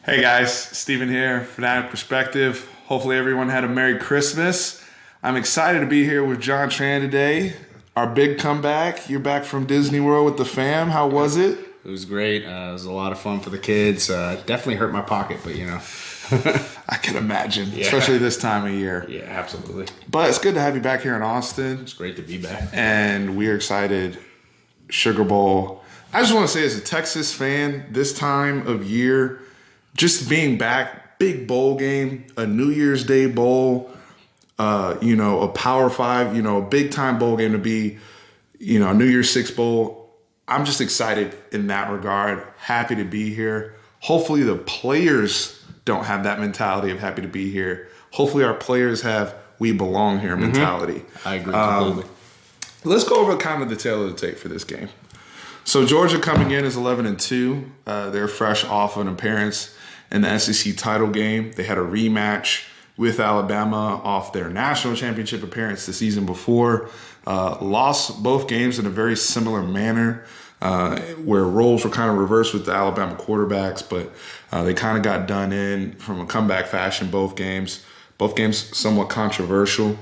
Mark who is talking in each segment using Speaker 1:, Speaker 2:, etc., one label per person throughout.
Speaker 1: Hey guys, Steven here, Fanatic Perspective. Hopefully everyone had a Merry Christmas. I'm excited to be here with John Tran today. Our big comeback. You're back from Disney World with the fam. How was it?
Speaker 2: It was great. It was a lot of fun for the kids. Definitely hurt my pocket, but you know.
Speaker 1: I can imagine, especially this time of year.
Speaker 2: Yeah, absolutely.
Speaker 1: But it's good to have you back here in Austin.
Speaker 2: It's great to be back.
Speaker 1: And we're excited. Sugar Bowl. I just want to say, as a Texas fan, this time of year, just being back, big bowl game, a New Year's Day bowl, a Power Five, a big time bowl game to be, a New Year's Six bowl. I'm just excited in that regard. Happy to be here. Hopefully the players don't have that mentality of happy to be here. Hopefully our players have we belong here mentality.
Speaker 2: I agree completely.
Speaker 1: Let's go over kind of the tail of the tape for this game. So Georgia coming in is 11-2. They're fresh off an appearance in the SEC title game. They had a rematch with Alabama off their national championship appearance the season before. Lost both games in a very similar manner, where roles were kind of reversed with the Alabama quarterbacks, but they kind of got done in from a comeback fashion both games. Both games somewhat controversial.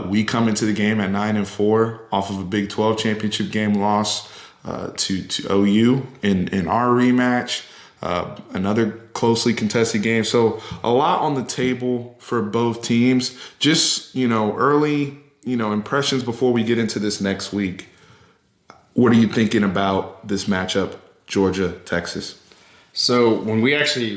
Speaker 1: We come into the game at 9-4 off of a Big 12 championship game loss to OU in our rematch. Another closely contested game. So a lot on the table for both teams. Just, early, impressions before we get into this next week. What are you thinking about this matchup, Georgia, Texas?
Speaker 2: So when we actually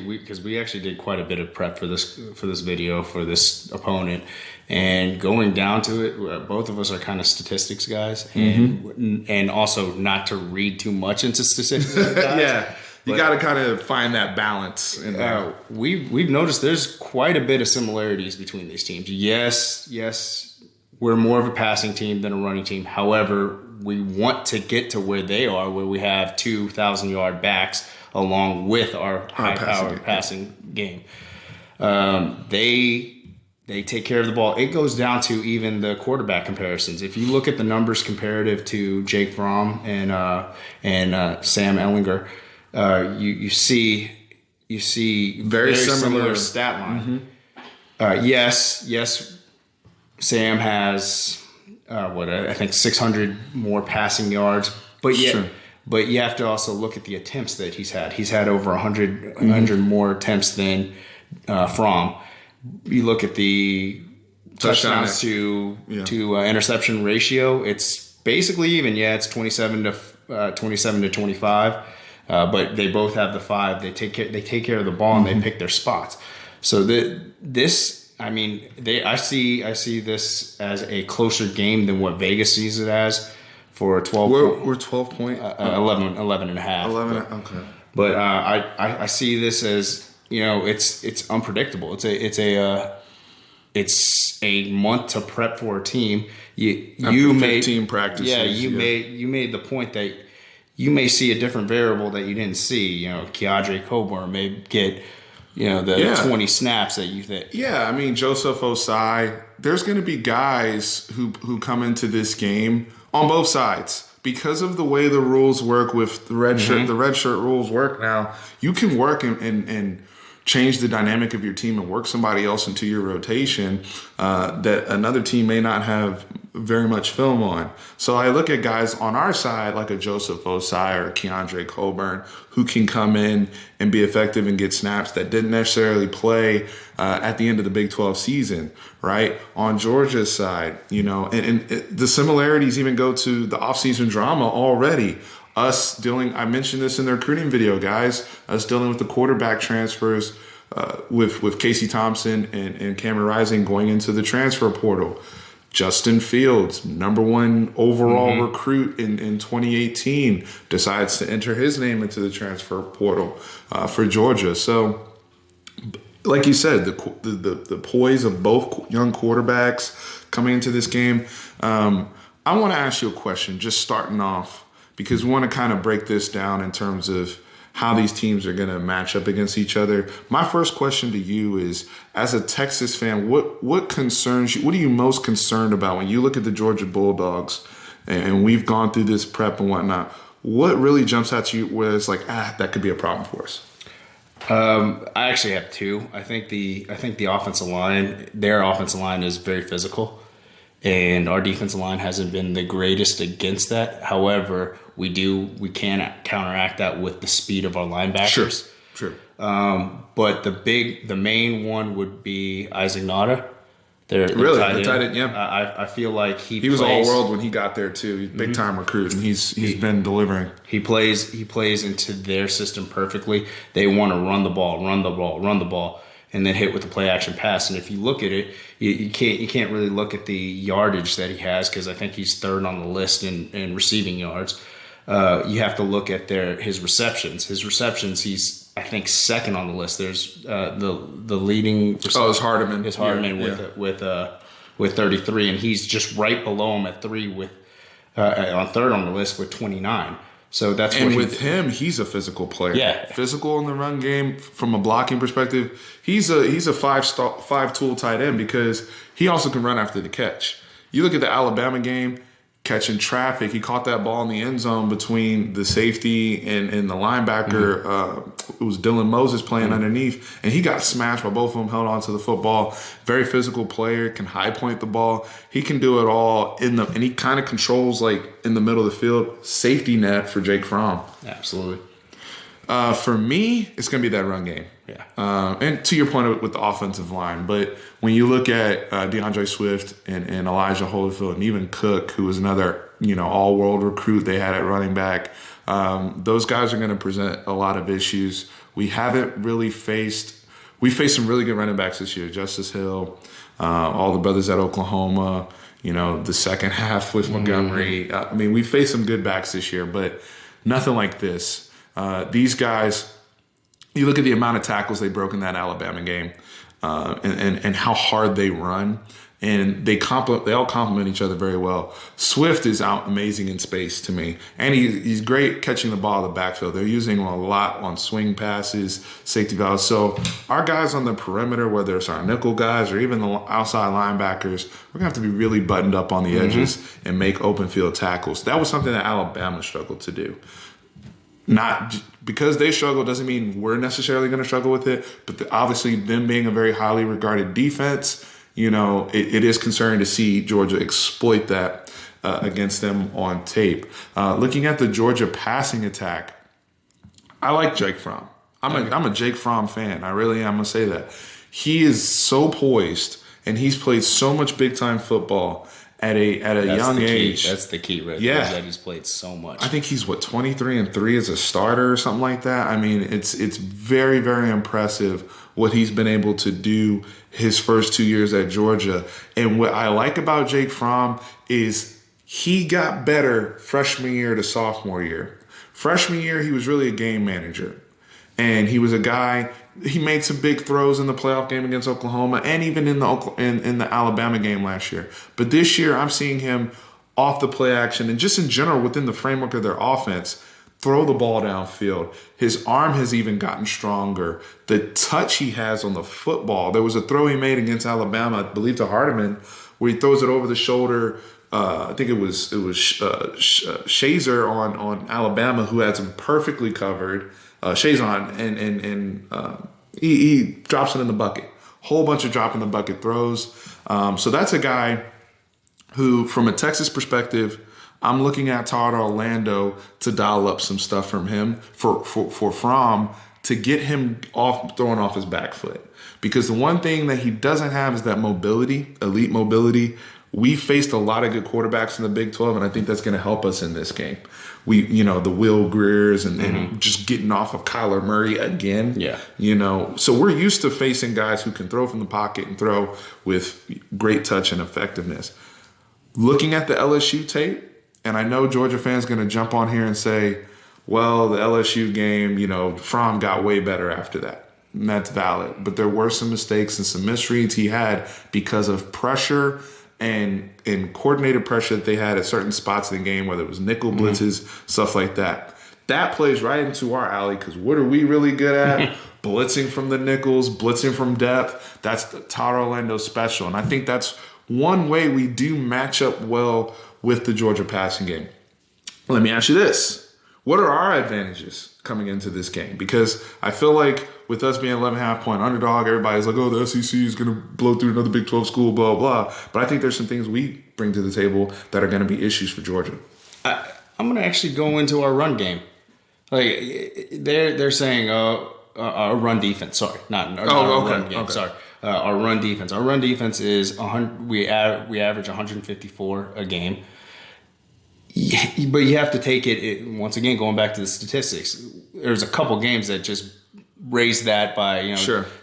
Speaker 2: did quite a bit of prep for this video for this opponent, and going down to it, both of us are kind of statistics guys, and also not to read too much into statistics guys.
Speaker 1: Yeah. You got to kind of find that balance.
Speaker 2: We've noticed there's quite a bit of similarities between these teams. Yes, we're more of a passing team than a running team. However, we want to get to where they are, where we have 2,000-yard backs along with our high-powered passing game. They take care of the ball. It goes down to even the quarterback comparisons. If you look at the numbers comparative to Jake Fromm and Sam Ehlinger, you see very similar stat line. Yes, Sam has I think 600 more passing yards, but you have to also look at the attempts that he's had. He's had over 100 more attempts than Fromm. You look at the touchdowns to interception ratio. It's basically even. Yeah, it's 27 to 25. But they both have the 5. They take care of the ball and they pick their spots. So I see this as a closer game than what Vegas sees it as for a 12.
Speaker 1: We're 12 point
Speaker 2: 11 and a half.
Speaker 1: 11. Okay.
Speaker 2: But I see this as it's unpredictable. It's a month to prep for a team. You made
Speaker 1: 15 practices.
Speaker 2: Yeah, you made the point that you may see a different variable that you didn't see. Keandre Coburn may get, 20 snaps that you think.
Speaker 1: Yeah, Joseph Osai. There's going to be guys who come into this game on both sides. Because of the way the rules work with the red shirt, the red shirt rules work now, you can work and change the dynamic of your team and work somebody else into your rotation that another team may not have very much film on. So I look at guys on our side like a Joseph Osai or Keandre Coburn who can come in and be effective and get snaps that didn't necessarily play at the end of the Big 12 season, right? On Georgia's side, and the similarities even go to the offseason drama already. I mentioned this in the recruiting video, guys, us dealing with the quarterback transfers with Casey Thompson and Cameron Rising going into the transfer portal. Justin Fields, number 1 overall recruit in 2018, decides to enter his name into the transfer portal for Georgia. So, like you said, the poise of both young quarterbacks coming into this game. I want to ask you a question, just starting off, because we want to kind of break this down in terms of how these teams are going to match up against each other. My first question to you is, as a Texas fan, what concerns you? What are you most concerned about when you look at the Georgia Bulldogs, and we've gone through this prep and whatnot? What really jumps at you where it's like, that could be a problem for us?
Speaker 2: I actually have two. I think the offensive line, their offensive line is very physical, and our defensive line hasn't been the greatest against that. However, we can counteract that with the speed of our linebackers.
Speaker 1: Sure.
Speaker 2: But the main one would be Isaac Nada.
Speaker 1: Really, the tight end, yeah.
Speaker 2: I feel like he
Speaker 1: was all world when he got there too. He's big time recruit, and he's been delivering.
Speaker 2: He plays into their system perfectly. They want to run the ball, and then hit with the play action pass. And if you look at it, you can't really look at the yardage that he has, because I think he's third on the list in receiving yards. You have to look at his receptions. He's I think second on the list. There's the leading.
Speaker 1: It's Hardeman.
Speaker 2: It's Hardeman with 33, and he's just right below him at 3 with on third on the list with 29. So that's
Speaker 1: with him, he's a physical player.
Speaker 2: Yeah,
Speaker 1: physical in the run game from a blocking perspective. He's a five tool tight end, because he also can run after the catch. You look at the Alabama game. Catching traffic, he caught that ball in the end zone between the safety and the linebacker. It was Dylan Moses playing underneath, and he got smashed while both of them held on to the football. Very physical player, can high point the ball. He can do it all and he kind of controls, like, in the middle of the field, safety net for Jake Fromm.
Speaker 2: Absolutely.
Speaker 1: For me, it's going to be that run game.
Speaker 2: Yeah.
Speaker 1: And to your point with the offensive line, but when you look at DeAndre Swift and Elijah Holyfield and even Cook, who was another all-world recruit they had at running back, those guys are going to present a lot of issues. We faced some really good running backs this year. Justice Hill, all the brothers at Oklahoma. The second half with Montgomery. We faced some good backs this year, but nothing like this. These guys, you look at the amount of tackles they broke in that Alabama game, and how hard they run, and they all complement each other very well. Swift is out amazing in space to me, and he's great catching the ball in the backfield. They're using him a lot on swing passes, safety valves. So our guys on the perimeter, whether it's our nickel guys or even the outside linebackers, we're going to have to be really buttoned up on the edges and make open field tackles. That was something that Alabama struggled to do. Not because they struggle doesn't mean we're necessarily going to struggle with it, but obviously them being a very highly regarded defense, it is concerning to see Georgia exploit that against them on tape. Looking at the Georgia passing attack, I like Jake Fromm. I'm a Jake Fromm fan. I really am. I'm going to say that. He is so poised, and he's played so much big-time football at a young age.
Speaker 2: That's the key, right? Yeah, that he's played so much.
Speaker 1: I think he's 23-3 as a starter or something like that. It's very, very impressive what he's been able to do his first 2 years at Georgia. And what I like about Jake Fromm is he got better freshman year to sophomore year. Freshman year, he was really a game manager, and he was a guy. He made some big throws in the playoff game against Oklahoma, and even in the Alabama game last year. But this year, I'm seeing him off the play action and just in general within the framework of their offense, throw the ball downfield. His arm has even gotten stronger. The touch he has on the football. There was a throw he made against Alabama, I believe, to Hardeman, where he throws it over the shoulder. I think it was Shazer on Alabama, who had him perfectly covered. Shazon, and he drops it in the bucket. Whole bunch of drop in the bucket throws. So that's a guy who, from a Texas perspective, I'm looking at Todd Orlando to dial up some stuff from him for Fromm to get him throwing off his back foot. Because the one thing that he doesn't have is that mobility, elite mobility. We faced a lot of good quarterbacks in the Big 12, and I think that's going to help us in this game. The Will Greers and just getting off of Kyler Murray again.
Speaker 2: Yeah.
Speaker 1: So we're used to facing guys who can throw from the pocket and throw with great touch and effectiveness. Looking at the LSU tape, and I know Georgia fans going to jump on here and say, well, the LSU game, Fromm got way better after that. And that's valid. But there were some mistakes and some misreads he had because of pressure and coordinated pressure that they had at certain spots in the game, whether it was nickel blitzes, stuff like that. That plays right into our alley, because what are we really good at? Blitzing from the nickels, blitzing from depth. That's the Todd Orlando special. And I think that's one way we do match up well with the Georgia passing game. Let me ask you this. What are our advantages coming into this game? Because I feel like with us being 11.5-point underdog, everybody's like, oh, the SEC is going to blow through another Big 12 school, blah, blah. But I think there's some things we bring to the table that are going to be issues for Georgia.
Speaker 2: I'm going to actually go into our run game. Like they're saying, our run defense. Sorry, not our run game. Okay. Sorry, our run defense. Our run defense is 100. We average 154 a game. But you have to take it once again. Going back to the statistics, there's a couple games that just raised that by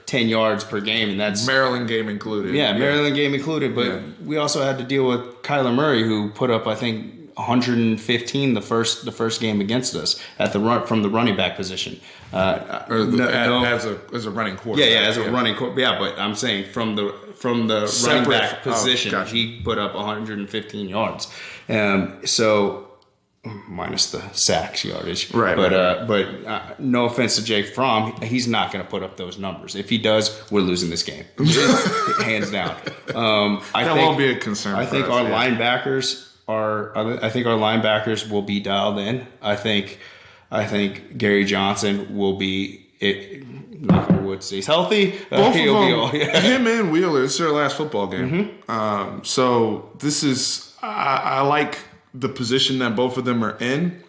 Speaker 2: 10 yards per game, and that's
Speaker 1: Maryland game included.
Speaker 2: Yeah, Maryland game included. But we also had to deal with Kyler Murray, who put up, I think, 115 the first game against us at the run from the running back position.
Speaker 1: As a running quarterback.
Speaker 2: Yeah, as a running quarterback. Yeah, but I'm saying from the running back position, he put up 115 yards. So minus the sacks yardage.
Speaker 1: Right.
Speaker 2: But no offense to Jake Fromm, he's not going to put up those numbers. If he does, we're losing this game, hands down.
Speaker 1: That won't be a concern.
Speaker 2: I think our linebackers. I think our linebackers will be dialed in. I think Gary Johnson will be. Knock on wood, stays healthy.
Speaker 1: Both of them, him and Wheeler. This is their last football game. Mm-hmm. So this is. I like the position that both of them are in.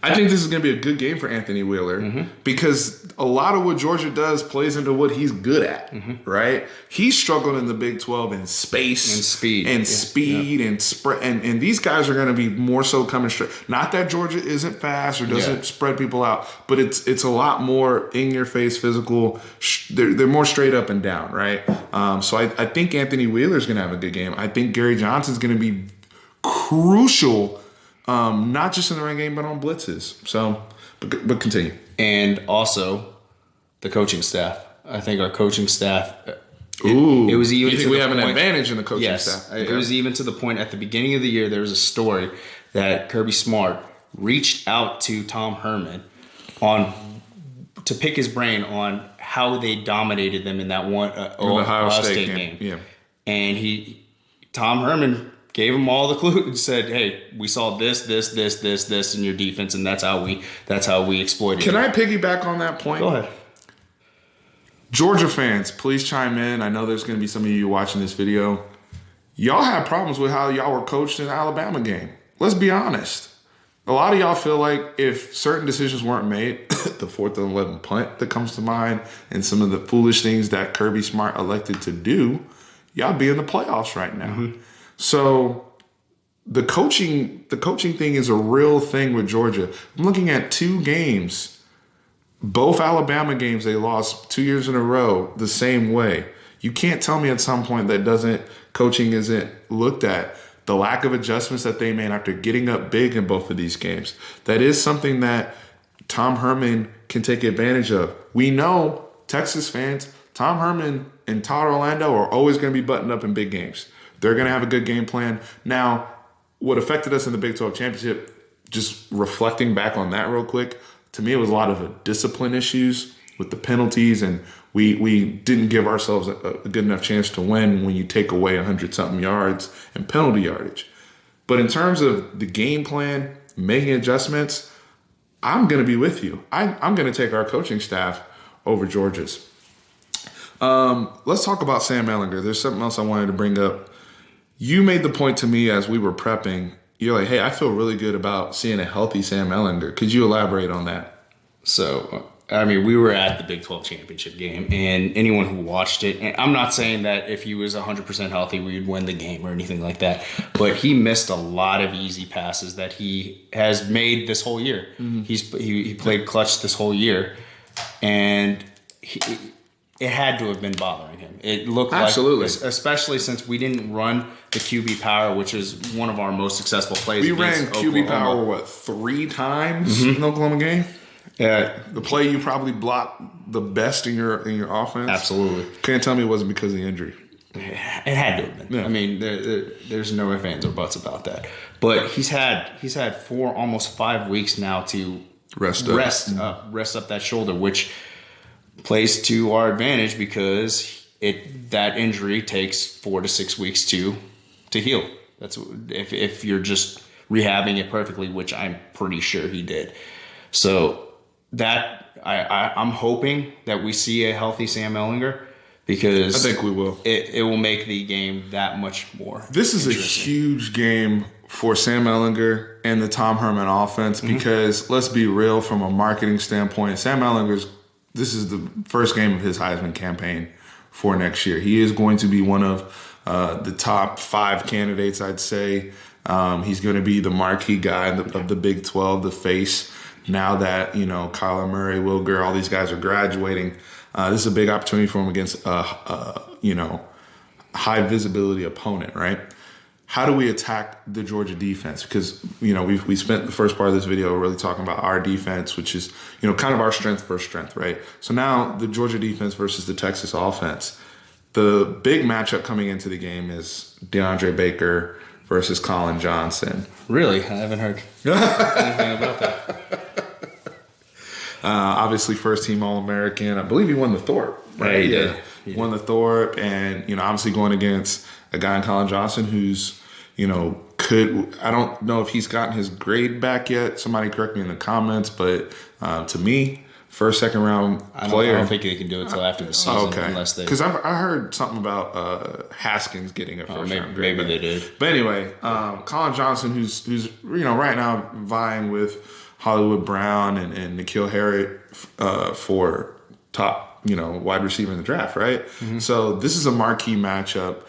Speaker 1: I think this is going to be a good game for Anthony Wheeler because a lot of what Georgia does plays into what he's good at, right? He's struggled in the Big 12 in space
Speaker 2: and speed
Speaker 1: and spread. And these guys are going to be more so coming straight. Not that Georgia isn't fast or doesn't spread people out, but it's a lot more in your face, physical. They're more straight up and down, right? So I think Anthony Wheeler is going to have a good game. I think Gary Johnson's going to be crucial. Not just in the run game, but on blitzes. So, but continue.
Speaker 2: And also, the coaching staff. I think our coaching staff.
Speaker 1: It was even. You think we have an advantage in the coaching staff?
Speaker 2: Yes, it was even to the point at the beginning of the year. There was a story that Kirby Smart reached out to Tom Herman to pick his brain on how they dominated them in that one Ohio State game. Yeah, and Tom Herman gave him all the clues and said, hey, we saw this in your defense, and that's how we exploited it.
Speaker 1: Can I piggyback on that point?
Speaker 2: Go ahead.
Speaker 1: Georgia fans, please chime in. I know there's going to be some of you watching this video. Y'all had problems with how y'all were coached in the Alabama game. Let's be honest. A lot of y'all feel like if certain decisions weren't made, the 4th and 11 punt that comes to mind, and some of the foolish things that Kirby Smart elected to do, y'all be in the playoffs right now. Mm-hmm. So the coaching thing is a real thing with Georgia. I'm looking at 2 games, both Alabama games they lost 2 years in a row the same way. You can't tell me at some point that coaching isn't looked at. The lack of adjustments that they made after getting up big in both of these games. That is something that Tom Herman can take advantage of. We know, Texas fans, Tom Herman and Todd Orlando are always going to be buttoned up in big games. They're going to have a good game plan. Now, what affected us in the Big 12 championship, just reflecting back on that real quick, to me it was a lot of discipline issues with the penalties, and we didn't give ourselves a good enough chance to win when you take away 100-something yards and penalty yardage. But in terms of the game plan, making adjustments, I'm going to be with you. I'm going to take our coaching staff over Georgia's. Let's talk about Sam Ehlinger. There's something else I wanted to bring up. You made the point to me as we were prepping. You're like, hey, I feel really good about seeing a healthy Sam Ehlinger. Could you elaborate on that?
Speaker 2: So, we were at the Big 12 championship game, and anyone who watched it, and I'm not saying that if he was 100% healthy, we'd win the game or anything like that, but he missed a lot of easy passes that he has made this whole year. Mm-hmm. He played clutch this whole year, and it had to have been bothering him. It looked
Speaker 1: absolutely,
Speaker 2: like, especially since we didn't run the QB power, which is one of our most successful plays.
Speaker 1: We ran QB power 3 times in the Oklahoma game. The play you probably blocked the best in your offense.
Speaker 2: Absolutely.
Speaker 1: Can't tell me it wasn't because of the injury.
Speaker 2: It had to have been. Yeah. There's no ifs, ands, or buts about that. But he's had 4, almost 5 weeks now to rest up that shoulder, which plays to our advantage because that injury takes 4 to 6 weeks to heal. That's if you're just rehabbing it perfectly, which I'm pretty sure he did. So that I'm hoping that we see a healthy Sam Ehlinger, because
Speaker 1: I think we will.
Speaker 2: It will make the game that much more.
Speaker 1: This is a huge game for Sam Ehlinger and the Tom Herman offense, because let's be real, from a marketing standpoint, Sam Ehlinger's, this is the first game of his Heisman campaign for next year. He is going to be one of the top 5 candidates, I'd say. He's going to be the marquee guy of the Big 12, the face. Now that, Kyler Murray, Will Grier, all these guys are graduating, this is a big opportunity for him against high visibility opponent, right? How do we attack the Georgia defense? Because, we spent the first part of this video really talking about our defense, which is, kind of our strength versus strength, right? So now the Georgia defense versus the Texas offense. The big matchup coming into the game is DeAndre Baker versus Colin Johnson.
Speaker 2: Really? I haven't heard anything about that.
Speaker 1: Obviously, first-team All-American. I believe he won the Thorpe, right?
Speaker 2: Yeah,
Speaker 1: he won the Thorpe, and, obviously going against a guy in Colin Johnson who's, I don't know if he's gotten his grade back yet. Somebody correct me in the comments, but to me, first, second round player.
Speaker 2: I don't think they can do it until after the season, unless they.
Speaker 1: Because I heard something about Haskins getting a first round grade.
Speaker 2: Maybe they did.
Speaker 1: But anyway, Colin Johnson, who's right now vying with Hollywood Brown and N'Keal Harry for top wide receiver in the draft, right? Mm-hmm. So this is a marquee matchup.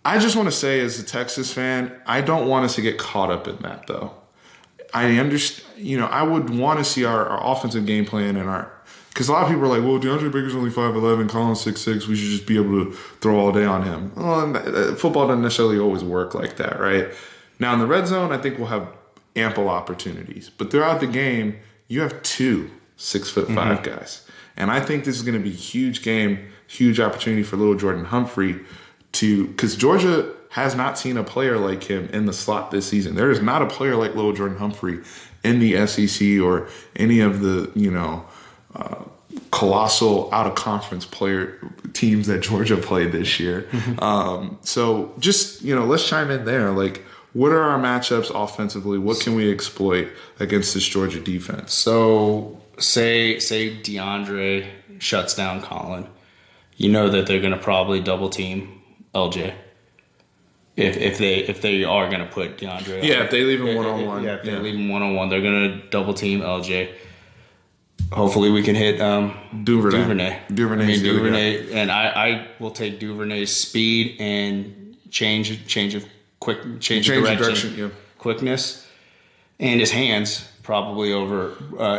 Speaker 1: I just want to say, as a Texas fan, I don't want us to get caught up in that, though. I understand, I would want to see our offensive game plan and because a lot of people are like, well, DeAndre Baker's only 5'11", Colin's 6'6", we should just be able to throw all day on him. Well, football doesn't necessarily always work like that, right? Now, in the red zone, I think we'll have ample opportunities. But throughout the game, you have 2 6'5" guys. And I think this is going to be a huge game, huge opportunity for little Jordan Humphrey because Georgia has not seen a player like him in the slot this season. There is not a player like little Jordan Humphrey in the SEC or any of the, colossal out-of-conference player teams that Georgia played this year. So just, let's chime in there. Like, what are our matchups offensively? What can we exploit against this Georgia defense?
Speaker 2: So say DeAndre shuts down Colin. You know that they're going to probably double team LJ. If they are going to put DeAndre on.
Speaker 1: Yeah, if they leave him one-on-one.
Speaker 2: Yeah, if they leave him one-on-one, they're going to double team LJ. Hopefully we can hit Duvernay. Duvernay, and I will take Duvernay's speed and change of direction, quickness, and his hands probably over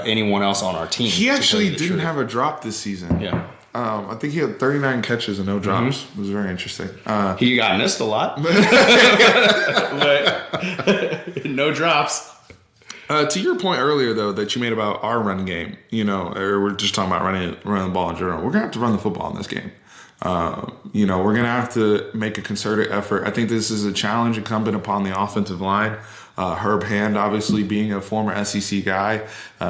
Speaker 2: anyone else on our team.
Speaker 1: He actually didn't have a drop this season.
Speaker 2: Yeah.
Speaker 1: I think he had 39 catches and no drops. It was very interesting.
Speaker 2: He got missed a lot, but no drops.
Speaker 1: To your point earlier, though, that you made about our run game, or we're just talking about running the ball in general. We're gonna have to run the football in this game. We're gonna have to make a concerted effort. I think this is a challenge incumbent upon the offensive line. Herb Hand, obviously being a former SEC guy,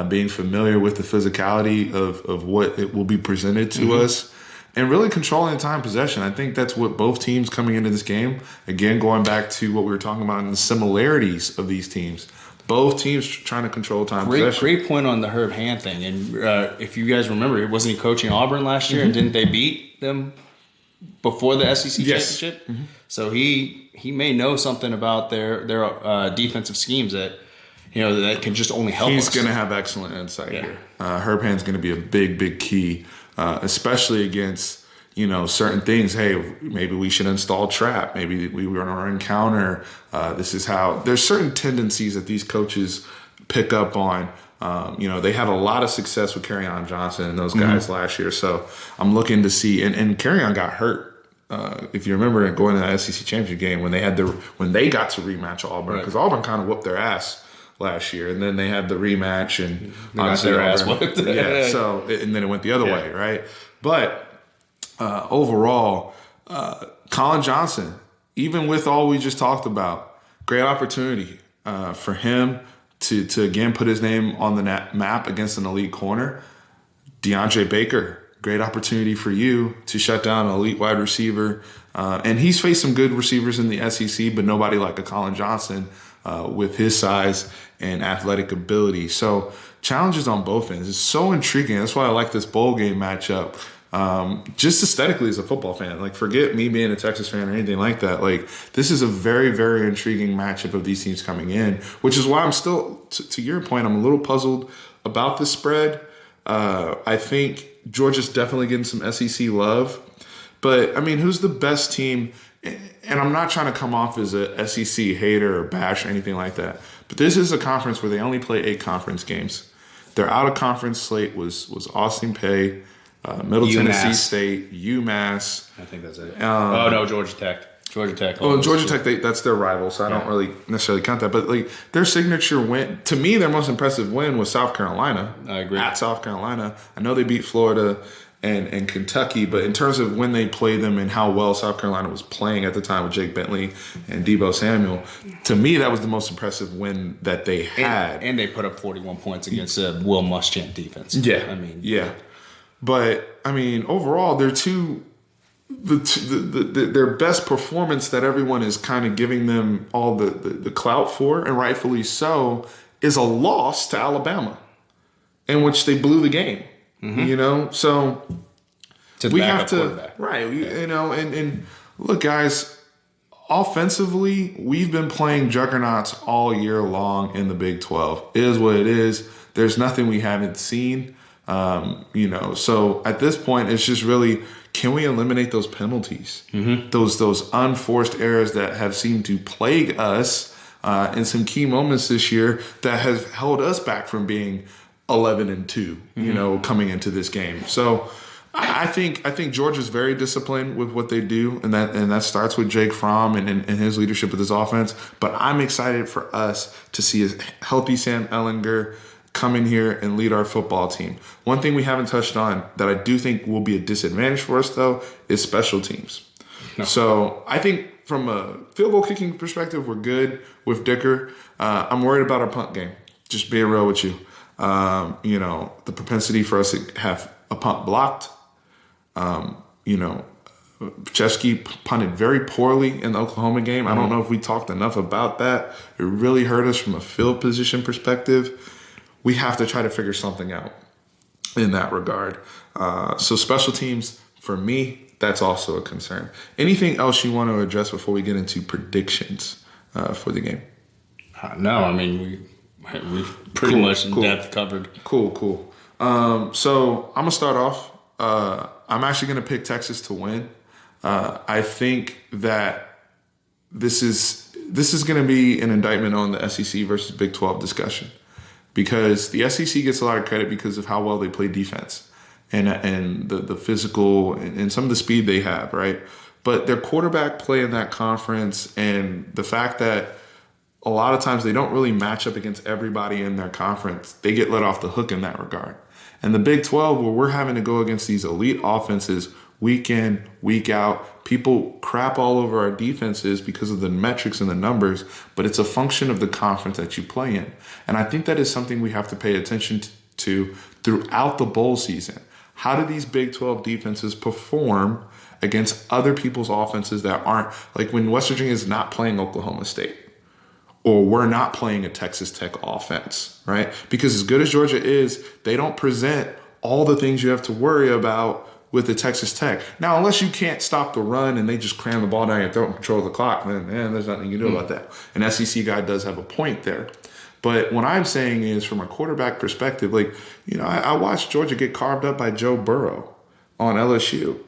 Speaker 1: being familiar with the physicality of what it will be presented to us, and really controlling the time possession. I think that's what both teams coming into this game, again, going back to what we were talking about in the similarities of these teams, both teams trying to control time possession.
Speaker 2: Great point on the Herb Hand thing. And if you guys remember, wasn't he coaching Auburn last year? And didn't they beat them before the SEC championship? So he may know something about their defensive schemes that that can just only help us.
Speaker 1: He's going to have excellent insight here. Herb Hand's going to be a big key, especially against certain things. Hey, maybe we should install trap. Maybe we run our encounter. This is how. There's certain tendencies that these coaches pick up on. They had a lot of success with Kerryon Johnson and those guys last year. So I'm looking to see. And Kerryon got hurt. If you remember going to the SEC championship game when they got to rematch Auburn, because Auburn kind of whooped their ass last year, and then they had the rematch and
Speaker 2: they got their ass whooped.
Speaker 1: So and then it went the other way, right? But overall, Colin Johnson, even with all we just talked about, great opportunity for him to again put his name on the map against an elite corner. DeAndre Baker, great opportunity for you to shut down an elite wide receiver. And he's faced some good receivers in the SEC, but nobody like a Colin Johnson with his size and athletic ability. So challenges on both ends. It's so intriguing. That's why I like this bowl game matchup. Just aesthetically as a football fan, like forget me being a Texas fan or anything like that. Like this is a very, very intriguing matchup of these teams coming in, which is why I'm still, to your point, I'm a little puzzled about the spread. I think Georgia's definitely getting some SEC love, but I mean, who's the best team? And I'm not trying to come off as a SEC hater or bash or anything like that, but this is a conference where they only play 8 conference games. Their out of conference slate was Austin Peay, Middle Tennessee State, UMass.
Speaker 2: I think that's it. No, Georgia Tech.
Speaker 1: Well, Georgia Tech, that's their rival, so I don't really necessarily count that. But like their signature win, to me, their most impressive win was South Carolina.
Speaker 2: I agree.
Speaker 1: At South Carolina. I know they beat Florida and Kentucky, but in terms of when they played them and how well South Carolina was playing at the time with Jake Bentley and Deebo Samuel, to me, that was the most impressive win that they had.
Speaker 2: And they put up 41 points against a Will Muschamp defense.
Speaker 1: Yeah. But I mean, overall, they're their best performance that everyone is kind of giving them all the clout for, and rightfully so, is a loss to Alabama, in which they blew the game. You know, so we have to You know, and look, guys, offensively, we've been playing juggernauts all year long in the Big 12. It is what it is. There's nothing we haven't seen. You know, so at this point, it's just really, can we eliminate those penalties, those unforced errors that have seemed to plague us in some key moments this year that has held us back from being 11-2, you know, coming into this game. So I think Georgia's very disciplined with what they do, and that starts with Jake Fromm and his leadership of this offense. But I'm excited for us to see a healthy Sam Ehlinger come in here and lead our football team. One thing we haven't touched on that I do think will be a disadvantage for us, though, is special teams. No. So I think from a field goal kicking perspective, we're good with Dicker. I'm worried about our punt game. Just being real with you. You know, the propensity for us to have a punt blocked. You know, Chesky punted very poorly in the Oklahoma game. I don't know if we talked enough about that. It really hurt us from a field position perspective. We have to try to figure something out in that regard. So special teams, for me, that's also a concern. Anything else you want to address before we get into predictions for the game?
Speaker 2: No, I mean, we've pretty much in depth covered.
Speaker 1: Cool. So I'm going to start off. I'm actually going to pick Texas to win. I think that this is going to be an indictment on the SEC versus Big 12 discussion, because the SEC gets a lot of credit because of how well they play defense and the physical and some of the speed they have, right? But their quarterback play in that conference and the fact that a lot of times they don't really match up against everybody in their conference, they get let off the hook in that regard. And the Big 12, where we're having to go against these elite offenses week in, week out, people crap all over our defenses because of the metrics and the numbers, but it's a function of the conference that you play in. And I think that is something we have to pay attention to throughout the bowl season. How do these Big 12 defenses perform against other people's offenses that aren't, like when West Virginia is not playing Oklahoma State, or we're not playing a Texas Tech offense, right? Because as good as Georgia is, they don't present all the things you have to worry about with the Texas Tech. Now, unless you can't stop the run and they just cram the ball down your throat and control the clock, then there's nothing you can do about that. An SEC guy does have a point there. But what I'm saying is, from a quarterback perspective, like, you know, I watched Georgia get carved up by Joe Burrow on LSU.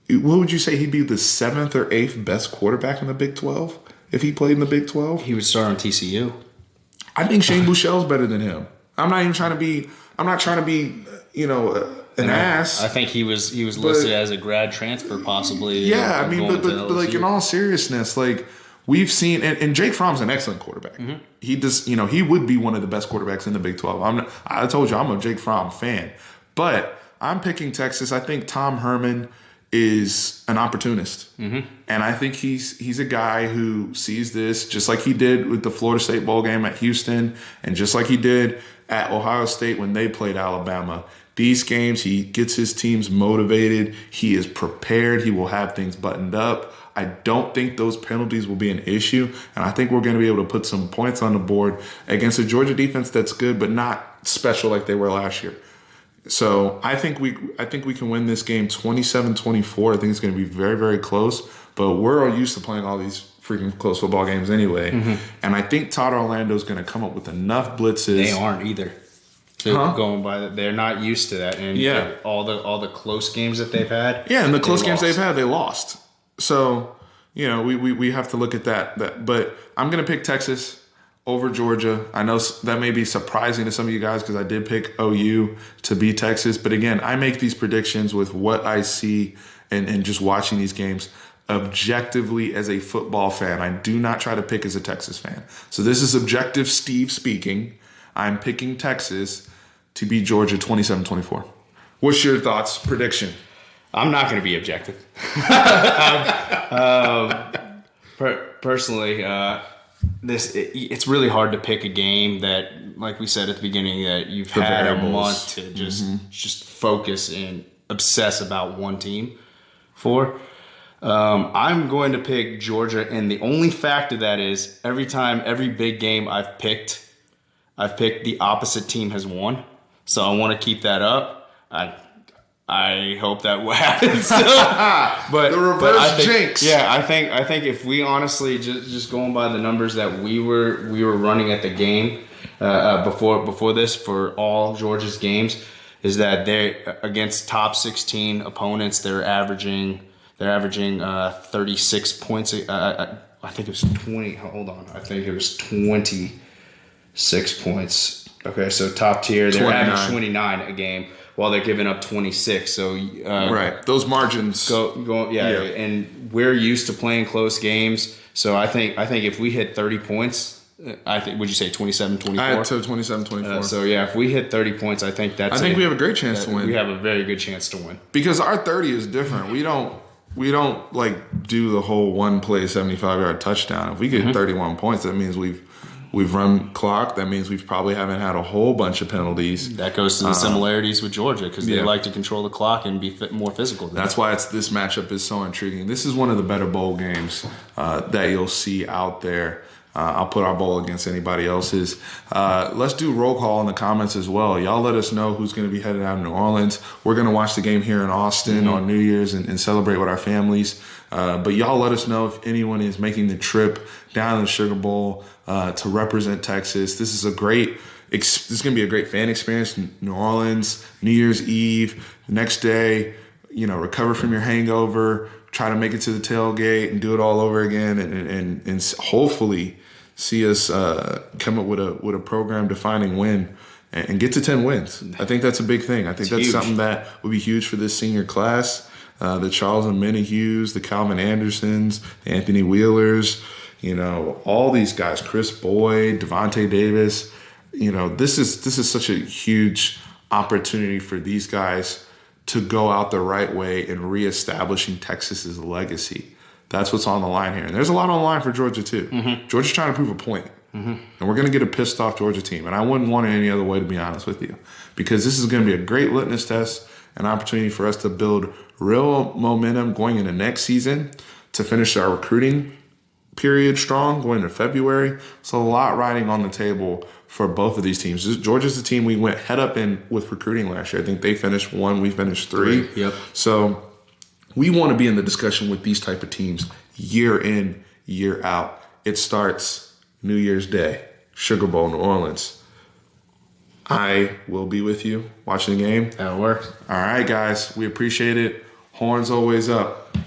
Speaker 1: What would you say, he'd be the 7th or 8th best quarterback in the Big 12 if he played in the Big 12?
Speaker 2: He would start on TCU.
Speaker 1: I think Shane Buechele's better than him. I'm not trying to be, you know, an ass.
Speaker 2: I think he was listed as a grad transfer, possibly.
Speaker 1: Yeah, I mean, but like, in all seriousness, like, we've seen, and Jake Fromm's an excellent quarterback. Mm-hmm. He just, you know, he would be one of the best quarterbacks in the Big 12. I told you I'm a Jake Fromm fan, but I'm picking Texas. I think Tom Herman is an opportunist, and I think he's a guy who sees this just like he did with the Florida State bowl game at Houston, and just like he did at Ohio State when they played Alabama. These games, he gets his teams motivated. He is prepared. He will have things buttoned up. I don't think those penalties will be an issue, and I think we're going to be able to put some points on the board against a Georgia defense that's good but not special like they were last year. So I think we can win this game 27-24. I think it's going to be very, very close, but we're all used to playing all these freaking close football games anyway. And I think Todd Orlando is going to come up with enough blitzes.
Speaker 2: They aren't either. Going by that, they're not used to that, and all the close games that they've had.
Speaker 1: Yeah, and the close games they've had, they lost. So we have to look at that. But I'm going to pick Texas over Georgia. I know that may be surprising to some of you guys because I did pick OU to beat Texas. But again, I make these predictions with what I see and just watching these games objectively as a football fan. I do not try to pick as a Texas fan. So this is objective Steve speaking. I'm picking Texas to beat Georgia 27-24. What's your thoughts? Prediction?
Speaker 2: I'm not going to be objective. Personally, it's really hard to pick a game that, like we said at the beginning, that you've had a month to just focus and obsess about one team for. I'm going to pick Georgia, and the only fact of that is every big game I've picked the opposite team has won. So I want to keep that up. I hope that will happen still. But
Speaker 1: the reverse jinx.
Speaker 2: Yeah, I think if we honestly just going by the numbers that we were running at the game before this for all Georgia's games, is that they against top 16 opponents they're averaging 36 points. I think it was 20. Hold on, I think it was 26 points. Okay, so top tier they're averaging 29 a game, while they're giving up 26. So
Speaker 1: right, those margins
Speaker 2: go and we're used to playing close games. So I think if we hit 30 points, would you say 27-24?
Speaker 1: I had to 27-24.
Speaker 2: So yeah, if we hit 30 points, I think we
Speaker 1: have a great chance to win.
Speaker 2: We have a very good chance to win
Speaker 1: because our 30 is different. We don't like do the whole one play 75-yard touchdown. If we get 31 points, that means we've run clock. That means we probably haven't had a whole bunch of penalties.
Speaker 2: That goes to the similarities with Georgia because they like to control the clock and be more physical.
Speaker 1: That's why this matchup is so intriguing. This is one of the better bowl games that you'll see out there. I'll put our bowl against anybody else's. Let's do roll call in the comments as well. Y'all let us know who's going to be headed out of New Orleans. We're going to watch the game here in Austin on New Year's and celebrate with our families. But y'all let us know if anyone is making the trip down to the Sugar Bowl to represent Texas. This is going to be a great fan experience. New Orleans, New Year's Eve, the next day, recover from your hangover, try to make it to the tailgate and do it all over again, and hopefully see us come up with a program defining win and get to 10 wins. I think that's a big thing. I think that's huge. Something that would be huge for this senior class. The Charles and Menahus, the Calvin Andersons, the Anthony Wheelers, all these guys, Chris Boyd, Devontae Davis. This is such a huge opportunity for these guys to go out the right way in reestablishing Texas's legacy. That's what's on the line here. And there's a lot on the line for Georgia, too. Georgia's trying to prove a point. And we're going to get a pissed off Georgia team. And I wouldn't want it any other way, to be honest with you, because this is going to be a great litmus test, an opportunity for us to build real momentum going into next season, to finish our recruiting period strong going into February. So a lot riding on the table for both of these teams. Georgia's the team we went head up in with recruiting last year. I think they finished 1, we finished 3.
Speaker 2: Yep.
Speaker 1: So we want to be in the discussion with these type of teams year in, year out. It starts New Year's Day, Sugar Bowl, New Orleans. I will be with you watching the game.
Speaker 2: That'll work.
Speaker 1: All right, guys. We appreciate it. Horns always up.